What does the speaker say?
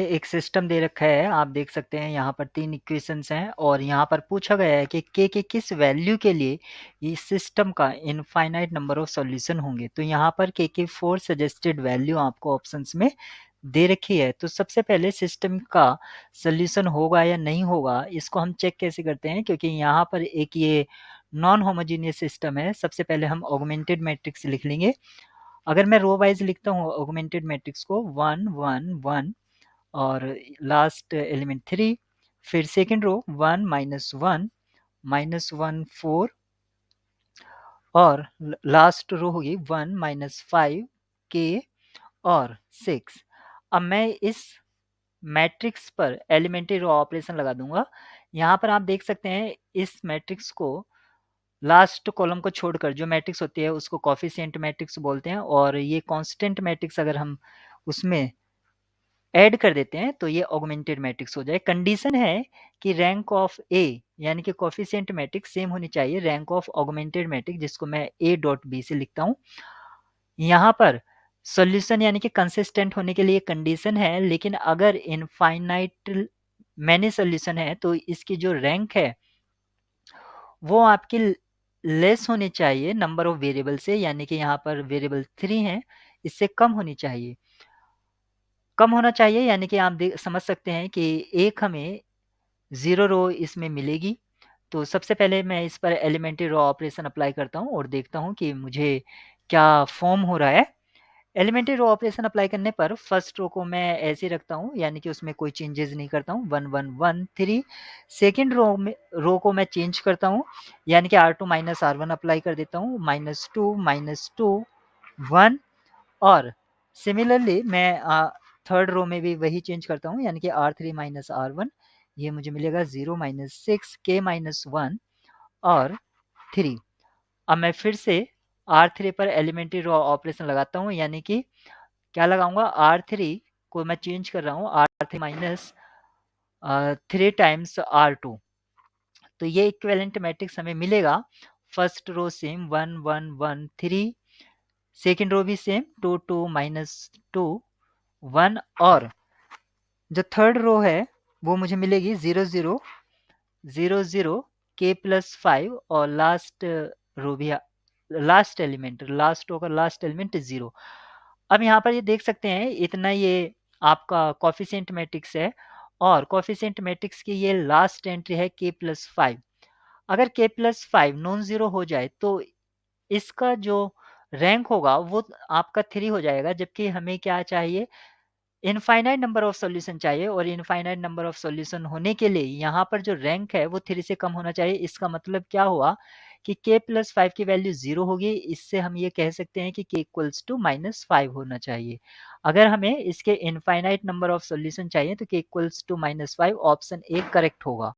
एक सिस्टम दे रखा है, आप देख सकते हैं यहाँ पर 3 इक्वेशंस हैं और यहाँ पर पूछा गया है कि k के किस वैल्यू के लिए इस सिस्टम का इनफाइनाइट नंबर ऑफ सॉल्यूशन होंगे। तो यहाँ पर k के 4 सजेस्टेड वैल्यू आपको ऑप्शंस में दे रखी है। तो सबसे पहले सिस्टम का सॉल्यूशन होगा या नहीं होगा, इसको हम चेक कैसे करते हैं, क्योंकि यहाँ पर एक ये नॉन होमोजीनियस सिस्टम है। सबसे पहले हम ऑगमेंटेड मैट्रिक्स लिख लेंगे। अगर मैं रो वाइज लिखता हूँ ऑगमेंटेड मैट्रिक्स को 1 1 1 और लास्ट एलिमेंट 3, फिर सेकेंड रो 1 -1 -1 4 और लास्ट रो होगी 1 -5 k और 6। अब मैं इस मैट्रिक्स पर एलिमेंट्री रो ऑपरेशन लगा दूंगा। यहाँ पर आप देख सकते हैं इस मैट्रिक्स को लास्ट कॉलम को छोड़कर जो मैट्रिक्स होती है उसको कोफिशिएंट मैट्रिक्स बोलते हैं, और ये कांस्टेंट मैट्रिक्स अगर हम उसमें ऐड कर देते हैं तो ये ऑगमेंटेड मैट्रिक्स हो जाए। कंडीशन है कि रैंक ऑफ ए यानी कि कोफिशिएंट मैट्रिक्स सेम होनी चाहिए रैंक ऑफ ऑगमेंटेड मैट्रिक्स, जिसको मैं ए डॉट बी से लिखता हूँ। यहाँ पर सॉल्यूशन यानी कि कंसिस्टेंट होने के लिए कंडीशन है, लेकिन अगर इनफाइनाइट मैनी सॉल्यूशन है तो इसकी जो रैंक है वो आपकी लेस होनी चाहिए नंबर ऑफ वेरिएबल से, यानी कि यहाँ पर वेरिएबल 3 है, इससे कम होनी चाहिए। कम होना चाहिए यानी कि आप समझ सकते हैं कि एक हमें 0 रो इसमें मिलेगी। तो सबसे पहले मैं इस पर एलिमेंट्री रो ऑपरेशन अप्लाई करता हूँ और देखता हूँ कि मुझे क्या फॉर्म हो रहा है। एलिमेंट्री रो ऑपरेशन अप्लाई करने पर फर्स्ट रो को मैं ऐसे ही रखता हूँ, यानी कि उसमें कोई चेंजेस नहीं करता हूँ, 1 1 1 3। सेकेंड रो को मैं चेंज करता हूँ, यानी कि R2 माइनस R1 अप्लाई कर देता हूँ, -2 1। और सिमिलरली मैं थर्ड रो में भी वही चेंज करता हूँ, यानी कि R3 माइनस R1, ये मुझे मिलेगा 0 -6 k -1 और 3। अब मैं फिर से R3 पर एलिमेंट्री रो ऑपरेशन लगाता हूँ, यानी कि क्या लगाऊंगा, R3 को मैं चेंज कर रहा हूँ R3 माइनस 3 टाइम्स R2। तो ये इक्विवेलेंट मैट्रिक्स हमें मिलेगा। First row same 1 1 1 3, second row भी सेम 2 2 -2 1, और जो थर्ड रो है वो मुझे मिलेगी 0 0 0 0 k +5 और लास्ट रो भी लास्ट रो का लास्ट एलिमेंट 0। अब यहाँ पर ये देख सकते हैं इतना ये आपका कोफिशिएंट मैट्रिक्स है, और कोफिशिएंट मैट्रिक्स की ये लास्ट एंट्री है k +5। अगर k +5 नॉन जीरो हो जाए तो इसका जो रैंक होगा वो आपका 3 हो जाएगा, जबकि हमें क्या चाहिए, इनफाइनाइट नंबर ऑफ सॉल्यूशन चाहिए, और इनफाइनाइट नंबर ऑफ सॉल्यूशन होने के लिए यहाँ पर जो रैंक है वो 3 से कम होना चाहिए। इसका मतलब क्या हुआ कि k +5 की वैल्यू 0 होगी। इससे हम ये कह सकते हैं कि k = -5 होना चाहिए। अगर हमें इसके इनफाइनाइट नंबर ऑफ सॉल्यूशन चाहिए तो k = -5, ऑप्शन ए करेक्ट होगा।